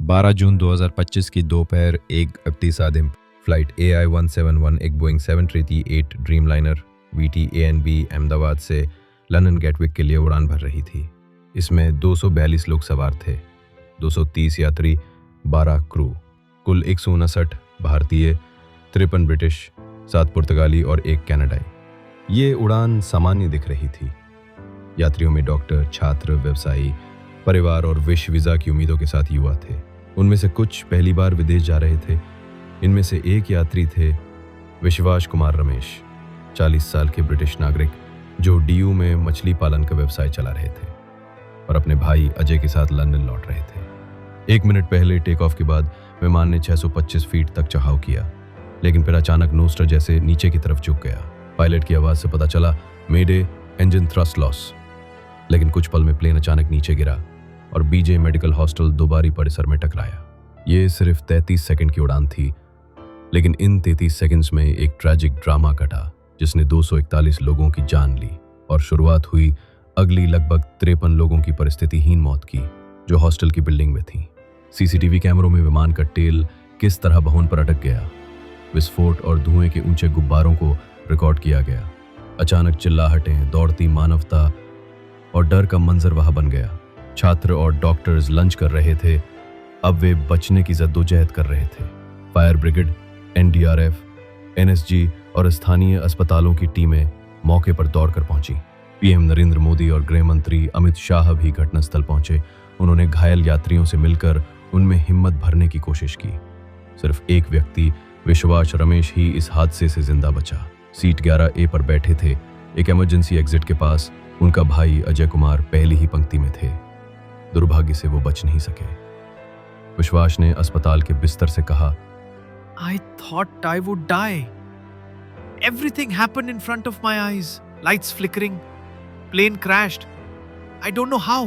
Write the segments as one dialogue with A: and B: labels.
A: 12 जून 2025 की दोपहर 1:31 आदिम फ्लाइट AI-171 एक बोइंग 738 ड्रीमलाइनर VT-ANB अहमदाबाद से लंदन गेटविक के लिए उड़ान भर रही थी। इसमें 242 लोग सवार थे, 230 यात्री, 12 क्रू, कुल 159 भारतीय, 53 ब्रिटिश, 7 पुर्तगाली और 1 कनाडाई। ये उड़ान सामान्य दिख रही थी। यात्रियों में डॉक्टर, छात्र, व्यवसायी, परिवार और विश्व वीज़ा की उम्मीदों के साथ युवा थे। उनमें से कुछ पहली बार विदेश जा रहे थे। इनमें से एक यात्री थे विश्वास कुमार रमेश, 40 साल के ब्रिटिश नागरिक जो DU में मछली पालन का व्यवसाय चला रहे थे और अपने भाई अजय के साथ लंदन लौट रहे थे। 1 मिनट पहले टेक ऑफ के बाद विमान ने 625 फीट तक चढ़ाव किया, लेकिन फिर अचानक नोस्टर जैसे नीचे की तरफ झुक गया। पायलट की आवाज़ से पता चला, मेडे, इंजन थ्रस्ट लॉस। लेकिन कुछ पल में प्लेन अचानक नीचे गिरा और BJ मेडिकल हॉस्टल दोबारी परिसर में टकराया। ये सिर्फ 33 सेकंड की उड़ान थी, लेकिन इन 33 सेकंड्स में एक ट्रैजिक ड्रामा घटा जिसने 241 लोगों की जान ली और शुरुआत हुई अगली लगभग 53 लोगों की परिस्थितिहीन मौत की जो हॉस्टल की बिल्डिंग में थी। CCTV कैमरों में विमान का टेल किस तरह भवन पर अटक गया, विस्फोट और धुएं के ऊंचे गुब्बारों को रिकॉर्ड किया गया। अचानक चिल्लाहटें, दौड़ती मानवता और डर का मंजर वहां बन गया। छात्र और डॉक्टर्स लंच कर रहे थे, अब वे बचने की जद्दोजहद कर रहे थे। फायर ब्रिगेड, NDRF, NSG और स्थानीय अस्पतालों की टीमें मौके पर दौड़कर पहुंची। PM नरेंद्र मोदी और गृह मंत्री अमित शाह भी घटनास्थल पहुंचे। उन्होंने घायल यात्रियों से मिलकर उनमें हिम्मत भरने की कोशिश की। सिर्फ एक व्यक्ति, विश्वास रमेश ही इस हादसे से जिंदा बचा। सीट 11A पर बैठे थे, एक इमरजेंसी एग्जिट के पास। उनका भाई अजय कुमार पहली ही पंक्ति में थे। दुर्भाग्य से वो बच नहीं सके। विश्वास ने अस्पताल के बिस्तर से कहा,
B: I thought I would die. Everything happened in front of my eyes. Lights flickering. Plane crashed. I don't know how,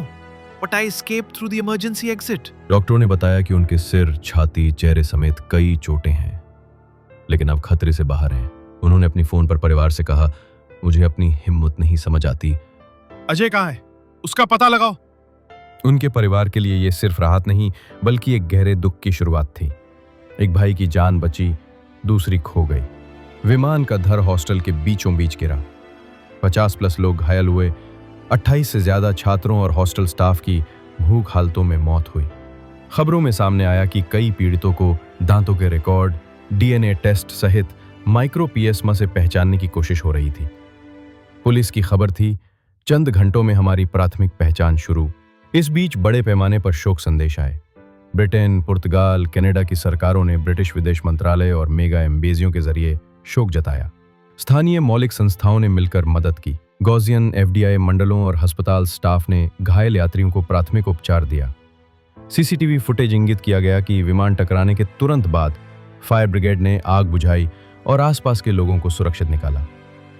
B: but I escaped through the emergency exit.
A: डॉक्टरों ने बताया कि उनके सिर, छाती, चेहरे समेत कई चोटें हैं, लेकिन अब खतरे से बाहर हैं। उन्होंने अपनी फोन पर परिवार से कहा, मुझे अपनी हिम्मत नहीं समझ आती।
B: अजय कहाँ है? उसका पता लगाओ।
A: उनके परिवार के लिए यह सिर्फ राहत नहीं बल्कि एक गहरे दुख की शुरुआत थी। एक भाई की जान बची, दूसरी खो गई। विमान का धर हॉस्टल के बीचों बीच गिरा। 50+ लोग घायल हुए। 28 से ज्यादा छात्रों और हॉस्टल स्टाफ की भूख हालतों में मौत हुई। खबरों में सामने आया कि कई पीड़ितों को दांतों के रिकॉर्ड, DNA टेस्ट सहित माइक्रोपियस्मा से पहचानने की कोशिश हो रही थी। पुलिस की खबर थी, चंद घंटों में हमारी प्राथमिक पहचान शुरू। इस बीच बड़े पैमाने पर शोक संदेश आए। ब्रिटेन, पुर्तगाल, कनाडा की सरकारों ने ब्रिटिश विदेश मंत्रालय और मेगा एम्बेसियों के जरिए शोक जताया। स्थानीय मौलिक संस्थाओं ने मिलकर मदद की। गॉजियन, FDI मंडलों और अस्पताल स्टाफ ने घायल यात्रियों को प्राथमिक उपचार दिया। CCTV फुटेज इंगित किया गया कि विमान टकराने के तुरंत बाद फायर ब्रिगेड ने आग बुझाई और आसपास के लोगों को सुरक्षित निकाला।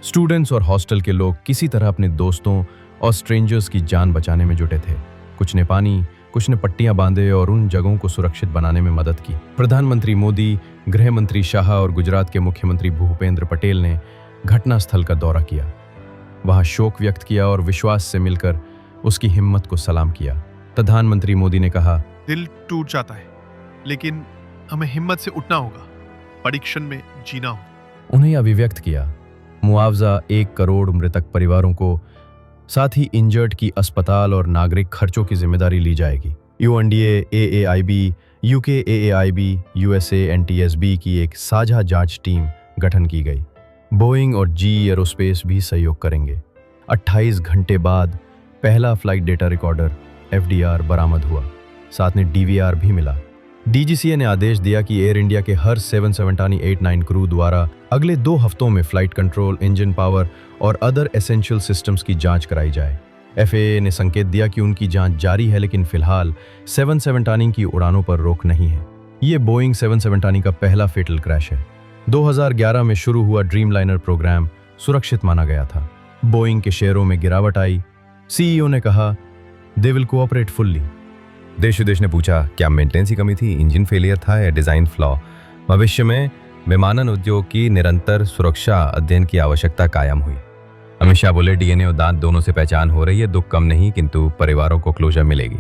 A: स्टूडेंट्स और हॉस्टल के लोग किसी तरह अपने दोस्तों और स्ट्रेंजर्स की जान बचाने में जुटे थे। कुछ ने पानी, कुछ ने पट्टियां बांधे और उन जगहों को सुरक्षित बनाने में मदद की। प्रधानमंत्री मोदी, गृह मंत्री शाह और गुजरात के मुख्यमंत्री भूपेंद्र पटेल ने घटनास्थल का दौरा किया। वहां शोक व्यक्त किया और विश्वास से मिलकर उसकी हिम्मत को सलाम किया। प्रधानमंत्री मोदी ने कहा,
B: दिल टूट जाता है, लेकिन हमें हिम्मत से उठना होगा, परीक्षण में जीना होगा।
A: उन्हें अभिव्यक्त किया। मुआवजा 1 करोड़ मृतक परिवारों को, साथ ही इंजर्ड की अस्पताल और नागरिक खर्चों की जिम्मेदारी ली जाएगी। UNDA, AAIB, UK AAIB, USA NTSB की एक साझा जांच टीम गठन की गई। बोइंग और GE एरोस्पेस भी सहयोग करेंगे। 28 घंटे बाद पहला फ्लाइट डेटा रिकॉर्डर FDR बरामद हुआ, साथ में DVR भी मिला। DGCA ने आदेश दिया कि एयर इंडिया के हर 787-89 क्रू द्वारा अगले 2 हफ्तों में फ्लाइट कंट्रोल, इंजन पावर और अदर एसेंशियल सिस्टम्स की जांच कराई जाए। FAA ने संकेत दिया कि उनकी जांच जारी है, लेकिन फिलहाल 787 की उड़ानों पर रोक नहीं है। ये बोइंग 787 का पहला फेटल क्रैश है। 2011 में शुरू हुआ ड्रीमलाइनर प्रोग्राम सुरक्षित माना गया था। बोइंग के शेयरों में गिरावट आई। CEO ने कहा, दे विल कोऑपरेट फुल्ली। देश विदेश ने पूछा, क्या मेंटेनेंस की कमी थी, इंजन फेलियर था या डिजाइन फ्लॉ? भविष्य में विमानन उद्योग की निरंतर सुरक्षा अध्ययन की आवश्यकता कायम हुई। अमित शाह बोले, DNA और दांत दोनों से पहचान हो रही है, दुख कम नहीं किंतु परिवारों को क्लोजर मिलेगी।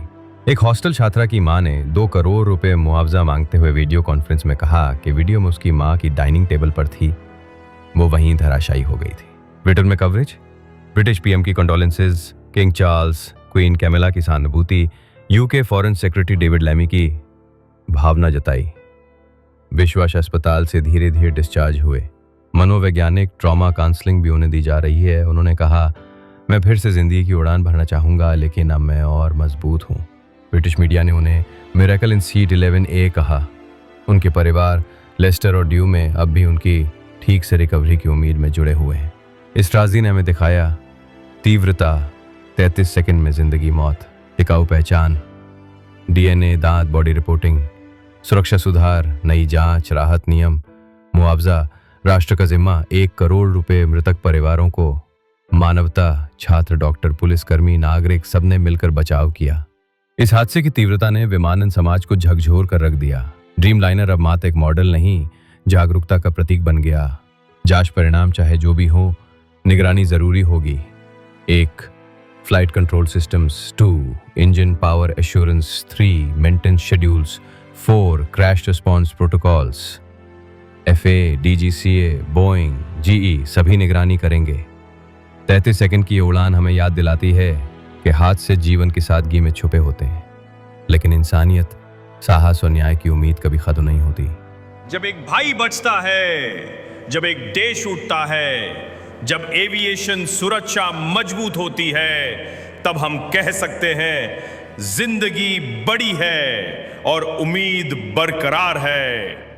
A: एक हॉस्टल छात्रा की मां ने 2 करोड़ रुपए मुआवजा मांगते हुए वीडियो कॉन्फ्रेंस में कहा कि वीडियो में उसकी मां की डाइनिंग टेबल पर थी, वो वहीं धराशायी हो गई थी। ट्विटर में कवरेज, ब्रिटिश पीएम की condolences, king Charles, queen Camilla की सहानुभूति, UK foreign secretary David Lammy की भावना जताई। विश्वास अस्पताल से धीरे धीरे डिस्चार्ज हुए। मनोवैज्ञानिक ट्रॉमा काउंसलिंग भी उन्हें दी जा रही है। उन्होंने कहा, मैं फिर से जिंदगी की उड़ान भरना चाहूंगा, लेकिन अब मैं और मजबूत हूँ। ब्रिटिश मीडिया ने उन्हें मिरेकल इन सीट 11A कहा। उनके परिवार लेस्टर और ड्यू में अब भी उनकी ठीक से रिकवरी की उम्मीद में जुड़े हुए हैं। इस ट्रेजेडी ने हमें दिखाया तीव्रता, 33 सेकंड में जिंदगी मौत, टिकाऊ पहचान, DNA, दांत, बॉडी रिपोर्टिंग, सुरक्षा सुधार, नई जांच, राहत नियम, मुआवजा, राष्ट्र का जिम्मा, 1 करोड़ रुपए मृतक परिवारों को, मानवता, छात्र, डॉक्टर, पुलिसकर्मी, नागरिक सबने मिलकर बचाव किया। इस हादसे की तीव्रता ने विमानन समाज को झकझोर कर रख दिया। ड्रीमलाइनर अब मात्र एक मॉडल नहीं, जागरूकता का प्रतीक बन गया। जांच परिणाम चाहे जो भी हो, निगरानी जरूरी होगी। 1. Flight control systems, 2. Engine power assurance, 3. Maintenance schedules, 4. Crash response protocols. FA, DGCA, Boeing, GE सभी निगरानी करेंगे। 33 सेकंड की ये उड़ान हमें याद दिलाती है कि हादसे जीवन की सादगी में छुपे होते हैं, लेकिन इंसानियत, साहस और न्याय की उम्मीद कभी खत्म नहीं होती।
C: जब एक भाई बचता है, जब एक देश उठता है, जब एविएशन सुरक्षा मजबूत होती है, तब हम कह सकते हैं जिंदगी बड़ी है और उम्मीद बरकरार है।